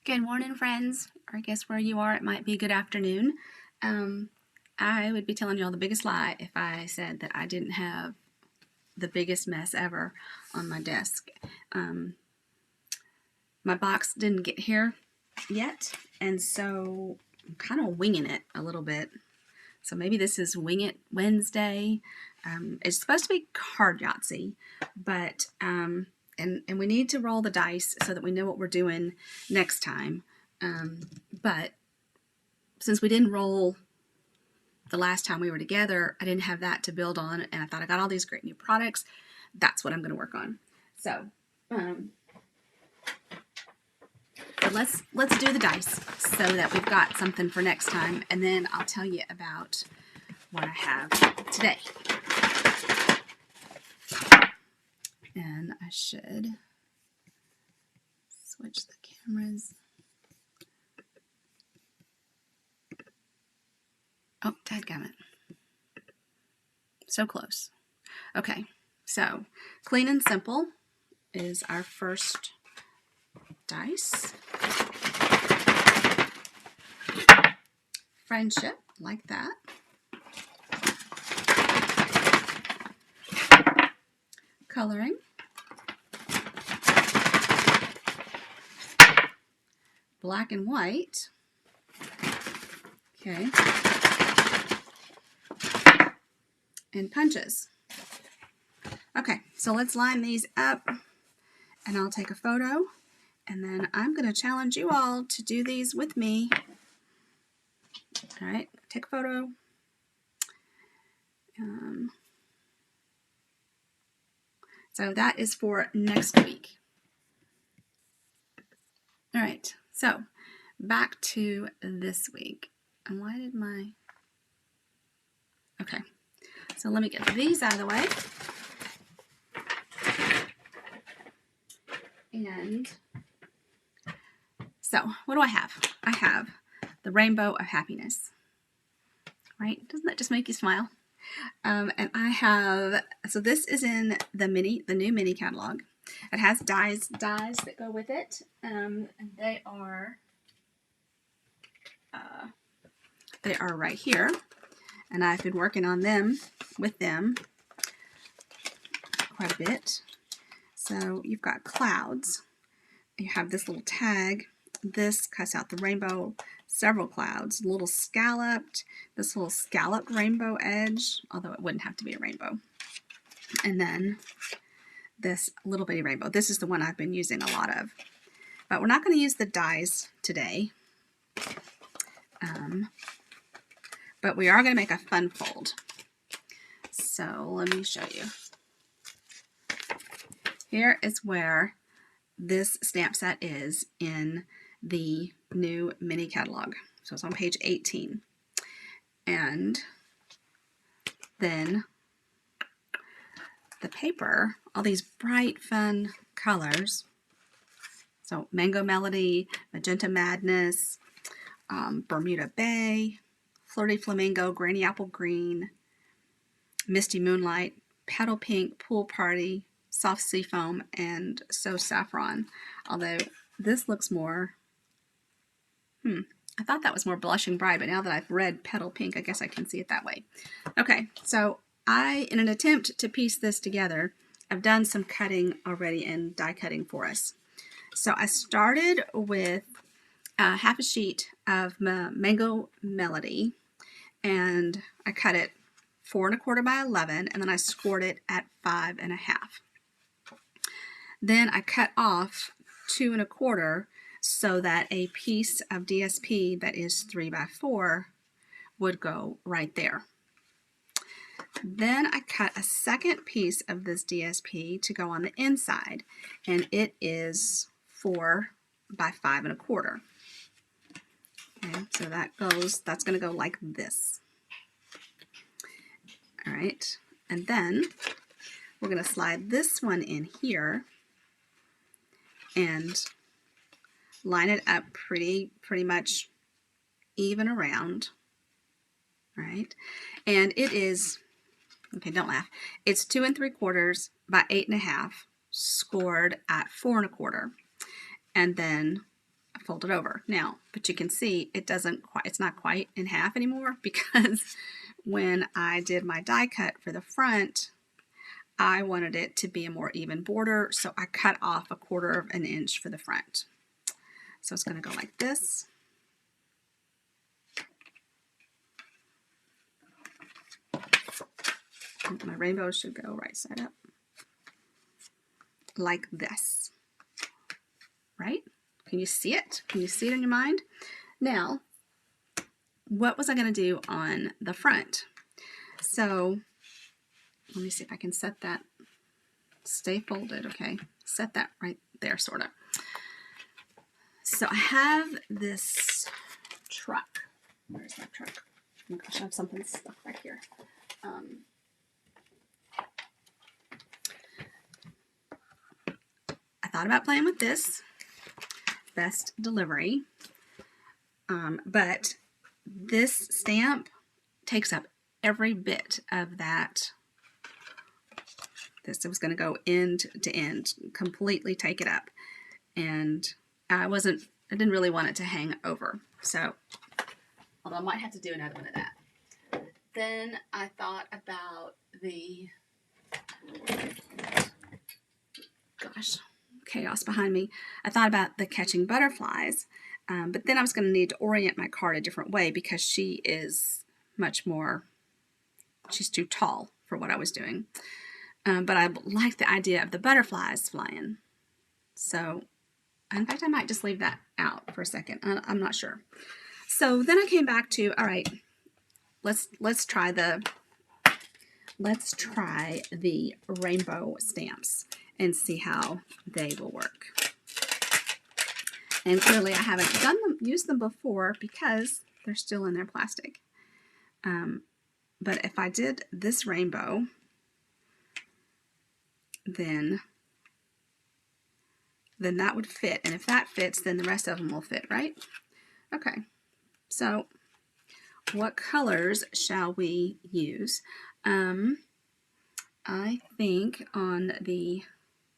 Good morning, friends, or I guess where you are, it might be good afternoon. I would be telling y'all the biggest lie if I said that I didn't have the biggest mess ever on my desk. My box didn't get here yet, and so I'm kind of winging it a little bit. So maybe this is Wing It Wednesday. It's supposed to be card Yahtzee, but and we need to roll the dice so that we know what we're doing next time. But since we didn't roll the last time we were together, I didn't have that to build on, and I thought I got all these great new products. That's what I'm going to work on. So, but let's do the dice so that we've got something for next time, and then I'll tell you about what I have today. And I should switch the cameras. Oh, dadgummit. So close. Okay, so Clean and Simple is our first dice. Friendship, like that. Coloring. Black and white. Okay. And punches. Okay, so let's line these up, and I'll take a photo, and then I'm going to challenge you all to do these with me. All right, take a photo. So that is for next week. All right, so back to this week. And why did my... Okay, so let me get these out of the way. And so what do I have? I have the Rainbow of Happiness. Right? Doesn't that just make you smile? And I have, so this is in the new mini catalog. It has dies that go with it. And they are right here. And I've been working on them with them quite a bit. So you've got clouds. You have this little tag. This cuts out the rainbow, several clouds, a little scalloped, this little scalloped rainbow edge, although it wouldn't have to be a rainbow. And then this little bitty rainbow. This is the one I've been using a lot of. But we're not going to use the dies today. But we are going to make a fun fold. So let me show you. Here is where this stamp set is in the new mini catalog. So it's on page 18. And then the paper, all these bright, fun colors. So Mango Melody, Magenta Madness, Bermuda Bay, Flirty Flamingo, Granny Apple Green, Misty Moonlight, Petal Pink, Pool Party, Soft Seafoam, and So Saffron. Although this looks more, I thought that was more Blushing Bride, but now that I've read Petal Pink, I guess I can see it that way. Okay, so in an attempt to piece this together, I've done some cutting already and die cutting for us. So I started with half a sheet of Mango Melody, and I cut it 4 1/4 by 11, and then I scored it at 5 1/2. Then I cut off 2 1/4 so that a piece of DSP that is 3 by 4 would go right there. Then I cut a second piece of this DSP to go on the inside, and it is 4 by 5 1/4. Okay, so that's going to go like this. All right, and then we're going to slide this one in here and line it up pretty much even around. All right, and it is, okay, don't laugh, it's 2 3/4 by 8 1/2 scored at 4 1/4. And then, of fold it over. Now, but you can see it's not quite in half anymore because when I did my die cut for the front, I wanted it to be a more even border, so I cut off 1/4 of an inch for the front. So it's going to go like this. And my rainbow should go right side up. Like this. Right? Can you see it? Can you see it in your mind? Now, what was I going to do on the front? So, let me see if I can set that. Stay folded, okay? Set that right there, sort of. So I have this truck. Where's my truck? Oh my gosh, I have something stuck back here. I thought about playing with this. Best delivery. But this stamp takes up every bit of that. This was going to go end to end, completely take it up. And I didn't really want it to hang over. So, although I might have to do another one of that. Then I thought about the, gosh, chaos behind me. I thought about the catching butterflies, but then I was going to need to orient my card a different way because she is much more, she's too tall for what I was doing. But I like the idea of the butterflies flying. So, in fact, I might just leave that out for a second. I'm not sure. So then I came back to, all right, let's try the rainbow stamps and see how they will work. And clearly I haven't used them before because they're still in their plastic. But if I did this rainbow, then that would fit. And if that fits, then the rest of them will fit, right? Okay. So what colors shall we use? I think on the,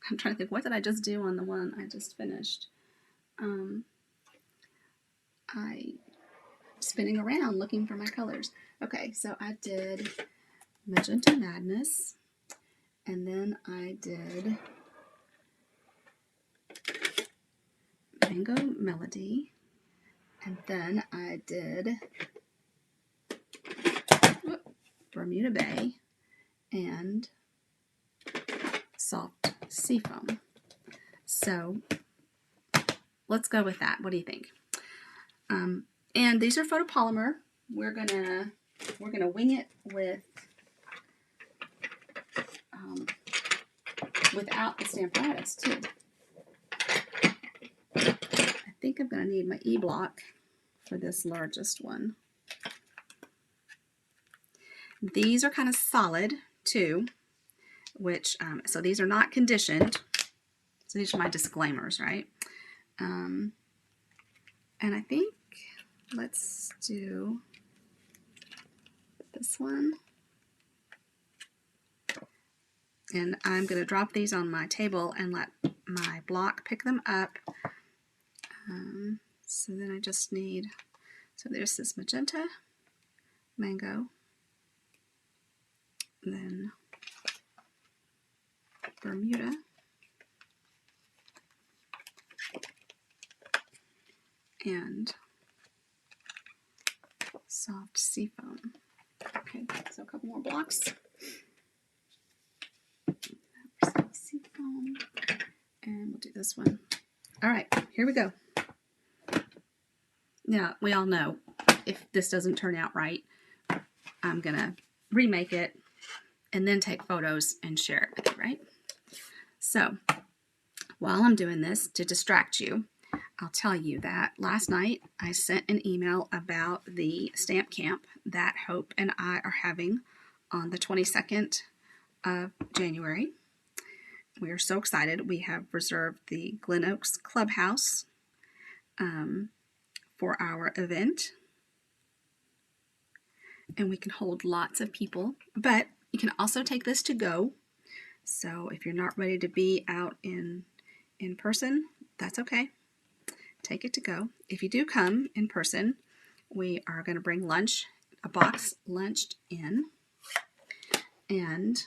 I'm trying to think, what did I just do on the one I just finished? Spinning around looking for my colors. Okay, so I did Magenta Madness, and then I did Mango Melody, and then I did Bermuda Bay and Soft Seafoam. So let's go with that. What do you think? And these are photopolymer. We're gonna wing it with without the Stampin' too. I think I'm gonna need my E-block for this largest one. These are kind of solid too, which so these are not conditioned. So these are my disclaimers, right? And I think let's do this one. And I'm going to drop these on my table and let my block pick them up. So then I just need, so there's this magenta, mango, then Bermuda, and Soft Seafoam. Okay, so a couple more blocks. Soft Seafoam, and we'll do this one. All right, here we go. Now, we all know if this doesn't turn out right, I'm gonna remake it and then take photos and share it with you, right? So, while I'm doing this, to distract you, I'll tell you that last night I sent an email about the stamp camp that Hope and I are having on the 22nd of January. We are so excited. We have reserved the Glen Oaks Clubhouse for our event. And we can hold lots of people, but you can also take this to go. So if you're not ready to be out in person, that's okay. take it to go. If you do come in person, we are going to bring lunch, a box lunched in, and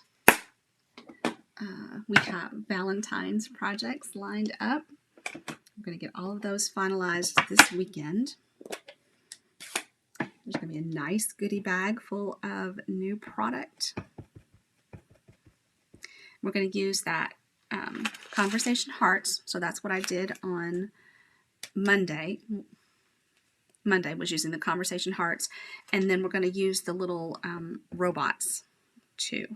we have Valentine's projects lined up. I'm going to get all of those finalized this weekend. There's going to be a nice goodie bag full of new product. We're going to use that Conversation Hearts. So that's what I did on Monday. Monday was using the Conversation Hearts. And then we're going to use the little robots too.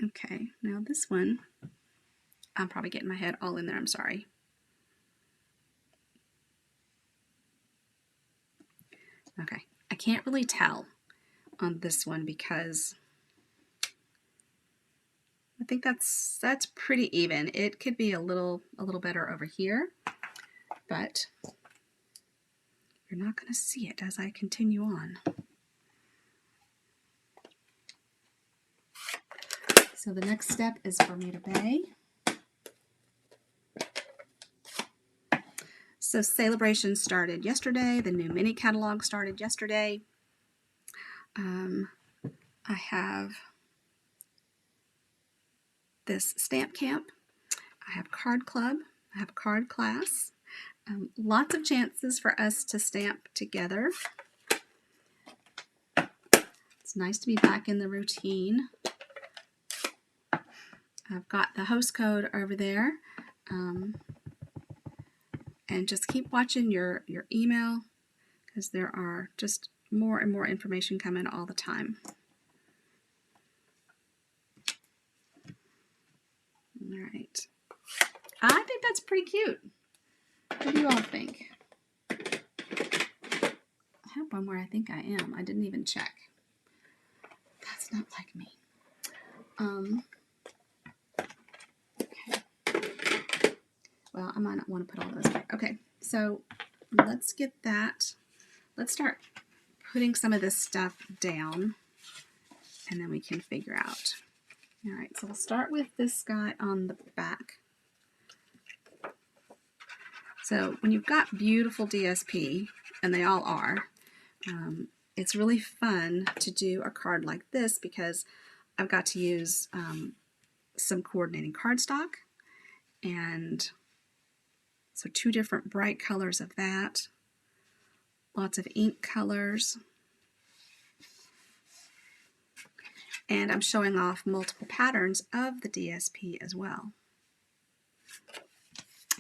Okay, now this one, I'm probably getting my head all in there. I'm sorry. Okay, I can't really tell on this one because I think that's pretty even. It could be a little better over here, but you're not going to see it as I continue on. So the next step is Bermuda Bay. So Celebration started yesterday. The new mini catalog started yesterday. I have this stamp camp. I have card club. I have card class. Lots of chances for us to stamp together. It's nice to be back in the routine. I've got the host code over there. And just keep watching your email because there are just more and more information coming all the time. All right. I think that's pretty cute. What do you all think? I hope I'm where I think I am. I didn't even check. That's not like me. Okay. Well, I might not want to put all those back. Okay, so let's get that. Let's start putting some of this stuff down, and then we can figure out. All right, so we'll start with this guy on the back. So when you've got beautiful DSP, and they all are, it's really fun to do a card like this because I've got to use some coordinating cardstock, and so 2 different bright colors of that, lots of ink colors, and I'm showing off multiple patterns of the DSP as well.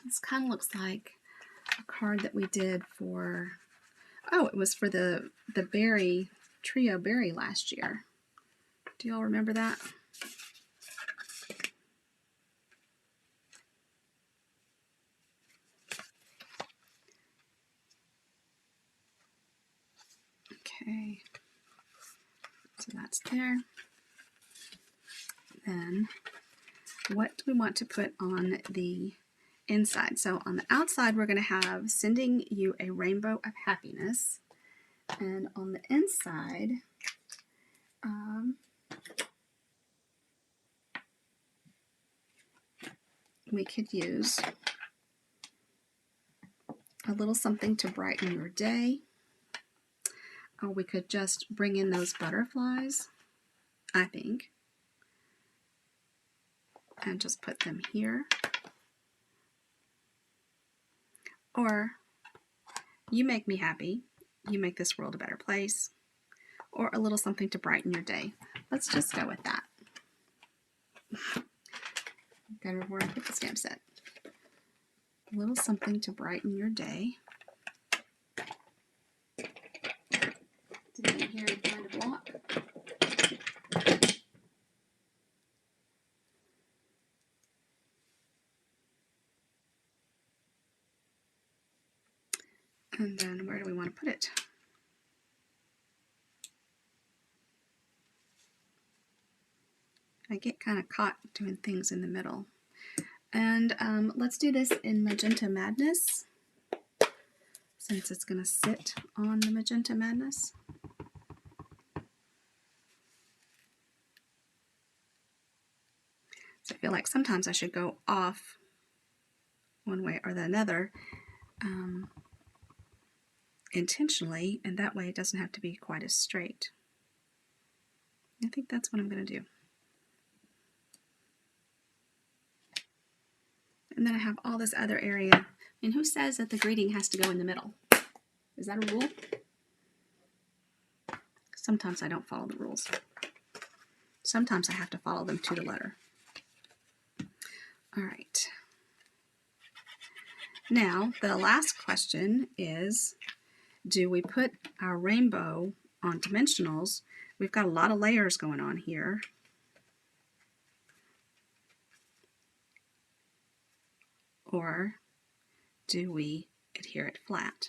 This kind of looks like a card that we did for, oh, it was for the berry, trio berry last year. Do y'all remember that? Okay, so that's there. Then what do we want to put on the inside? So on the outside, we're going to have sending you a rainbow of happiness. And on the inside, we could use a little something to brighten your day. Or we could just bring in those butterflies, I think, and just put them here. Or you make me happy, you make this world a better place, or a little something to brighten your day. Let's just go with that. Gotta remember where I put the stamp set. A little something to brighten your day. Did you hear and find a block? And then where do we want to put it? I get kind of caught doing things in the middle. And let's do this in Magenta Madness, since it's going to sit on the Magenta Madness. So I feel like sometimes I should go off one way or the another intentionally, and that way it doesn't have to be quite as straight. I think that's what I'm going to do. And then I have all this other area. And who says that the greeting has to go in the middle? Is that a rule? Sometimes I don't follow the rules. Sometimes I have to follow them to the letter. All right. Now, the last question is, do we put our rainbow on dimensionals? We've got a lot of layers going on here. Or do we adhere it flat?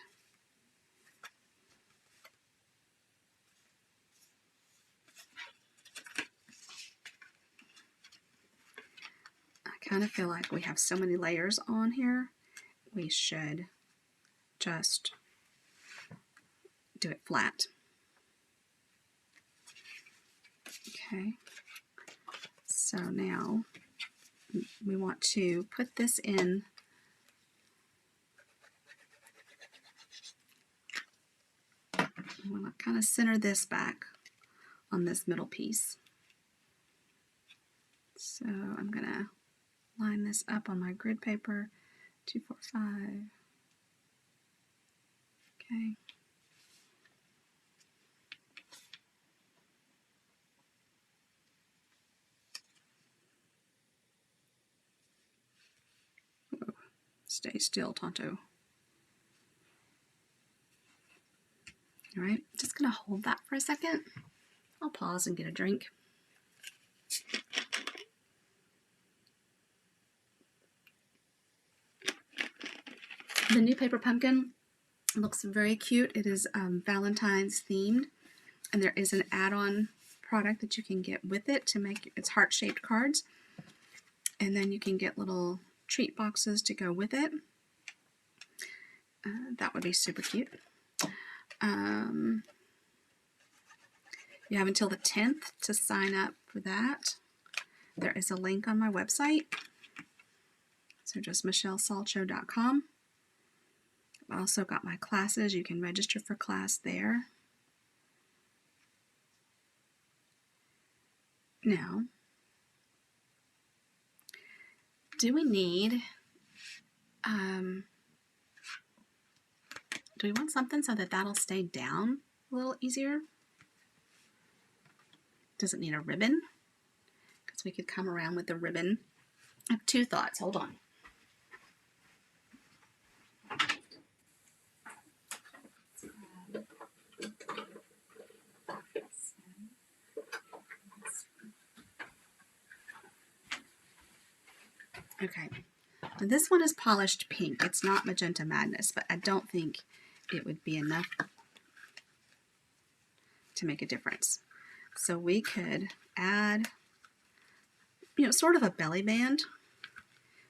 I kind of feel like we have so many layers on here, we should just do it flat. Okay, so now we want to put this in I want to kind of center this back on this middle piece. So I'm going to line this up on my grid paper, 2, 4, 5. Okay. Whoa. Stay still, Tonto. All right, just going to hold that for a second. I'll pause and get a drink. The new paper pumpkin looks very cute. It is Valentine's themed, and there is an add-on product that you can get with it to make its heart-shaped cards. And then you can get little treat boxes to go with it. That would be super cute. You have until the 10th to sign up for that. There is a link on my website. So just michellesalcho.com. I've also got my classes. You can register for class there. Now, do we need, do we want something so that that'll stay down a little easier? Does it need a ribbon? Because we could come around with the ribbon. I have two thoughts. Hold on. Okay, this one is polished pink. It's not Magenta Madness, but I don't think it would be enough to make a difference. So we could add, sort of a belly band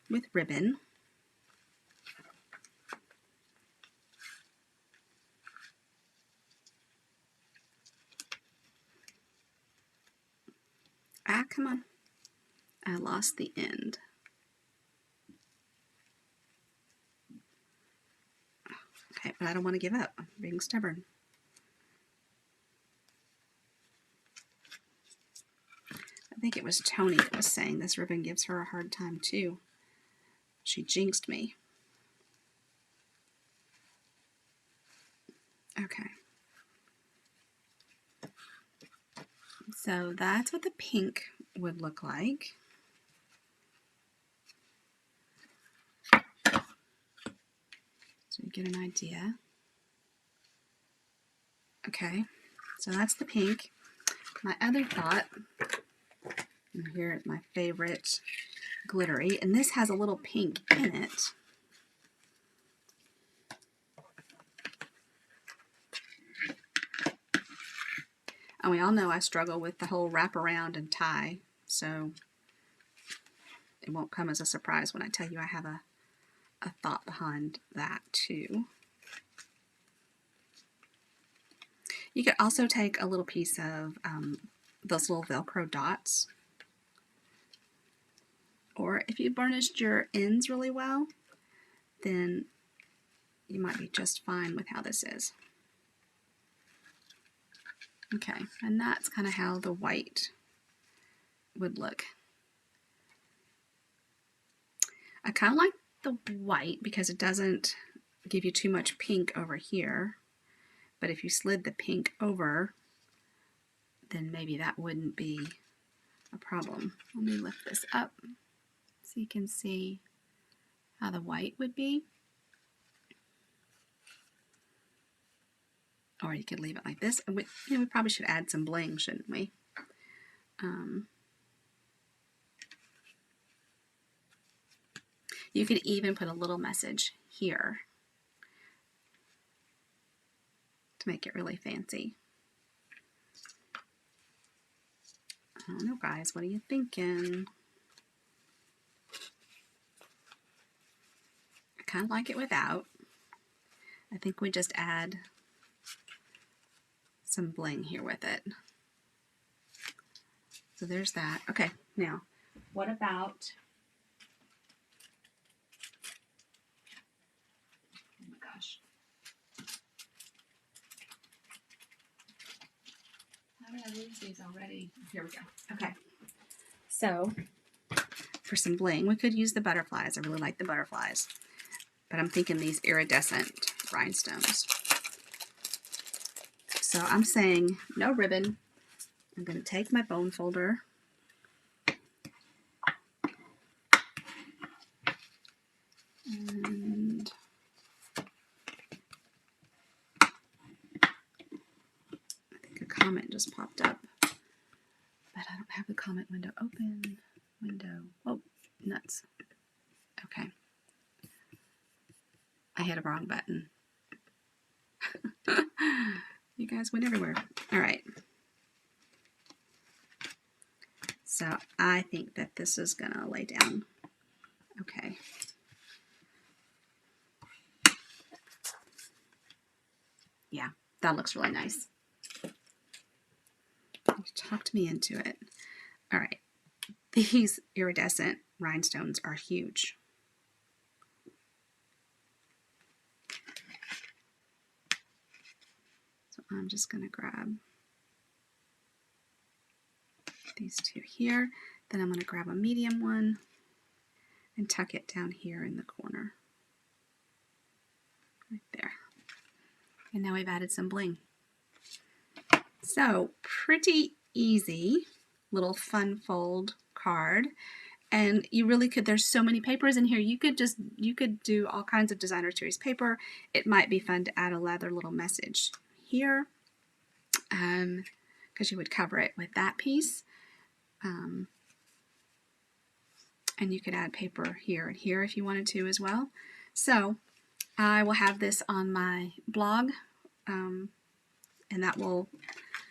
with ribbon. Ah, come on. I lost the end. Okay, but I don't want to give up. I'm being stubborn. I think it was Tony that was saying this ribbon gives her a hard time too. She jinxed me. Okay. So that's what the pink would look like. So you get an idea. Okay, so that's the pink. My other thought, and here is my favorite glittery, and this has a little pink in it. And we all know I struggle with the whole wraparound and tie, so it won't come as a surprise when I tell you I have a thought behind that too. You could also take a little piece of those little Velcro dots, or if you burnished your ends really well, then you might be just fine with how this is. Okay, and that's kind of how the white would look. I kind of like the white because it doesn't give you too much pink over here, but if you slid the pink over, then maybe that wouldn't be a problem. Let me lift this up so you can see how the white would be. Or you could leave it like this. We probably should add some bling, shouldn't we? You could even put a little message here to make it really fancy. I don't know, guys. What are you thinking? I kind of like it without. I think we just add some bling here with it. So there's that. Okay, now, what about... Oh my gosh. How did I lose these already? Here we go. Okay. So, for some bling, we could use the butterflies. I really like the butterflies. But I'm thinking these iridescent rhinestones. So I'm saying no ribbon. I'm going to take my bone folder. And I think a comment just popped up. But I don't have the comment window open. Window. Oh, nuts. Okay. I hit a wrong button. You guys went everywhere. All right. So I think that this is going to lay down. Okay. Yeah, that looks really nice. You talked me into it. All right. These iridescent rhinestones are huge. So I'm just going to grab these two here. Then I'm going to grab a medium one and tuck it down here in the corner. Right there. And now we've added some bling. So pretty easy little fun fold card. And you really could, there's so many papers in here, you could do all kinds of designer series paper. It might be fun to add a leather little message here, because you would cover it with that piece. And you could add paper here and here if you wanted to as well. So I will have this on my blog, and that will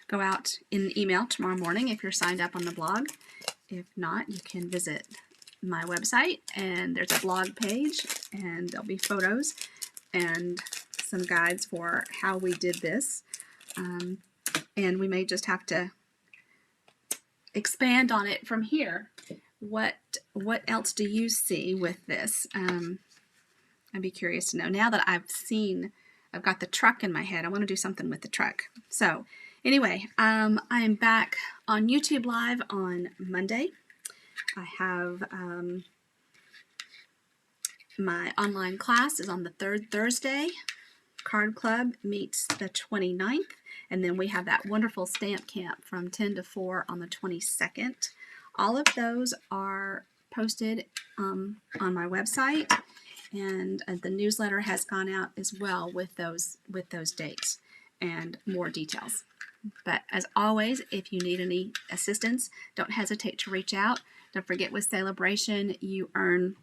go out in email tomorrow morning if you're signed up on the blog. If not, you can visit my website, and there's a blog page, and there'll be photos and some guides for how we did this. And we may just have to expand on it from here. What else do you see with this? I'd be curious to know. Now that I've got the truck in my head, I want to do something with the truck. So anyway, I am back on YouTube Live on Monday. I have my online class is on the third Thursday. Card Club meets the 29th. And then we have that wonderful stamp camp from 10 to 4 on the 22nd. All of those are posted on my website. And the newsletter has gone out as well with those dates and more details. But as always, if you need any assistance, don't hesitate to reach out. Don't forget, with Celebration, you earn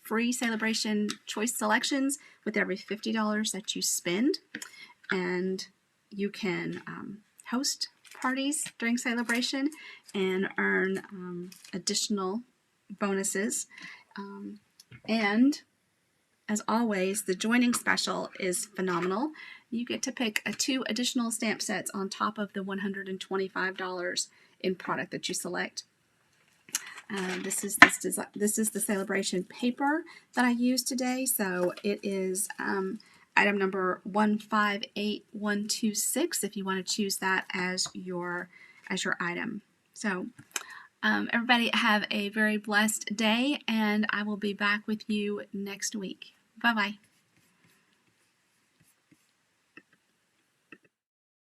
free Celebration choice selections with every $50 that you spend. And you can host parties during Celebration and earn additional bonuses. And as always, the joining special is phenomenal. You get to pick 2 additional stamp sets on top of the $125 in product that you select. This is the celebration paper that I used today. So it is item number 158126 if you want to choose that as your item. So everybody have a very blessed day, and I will be back with you next week. Bye-bye.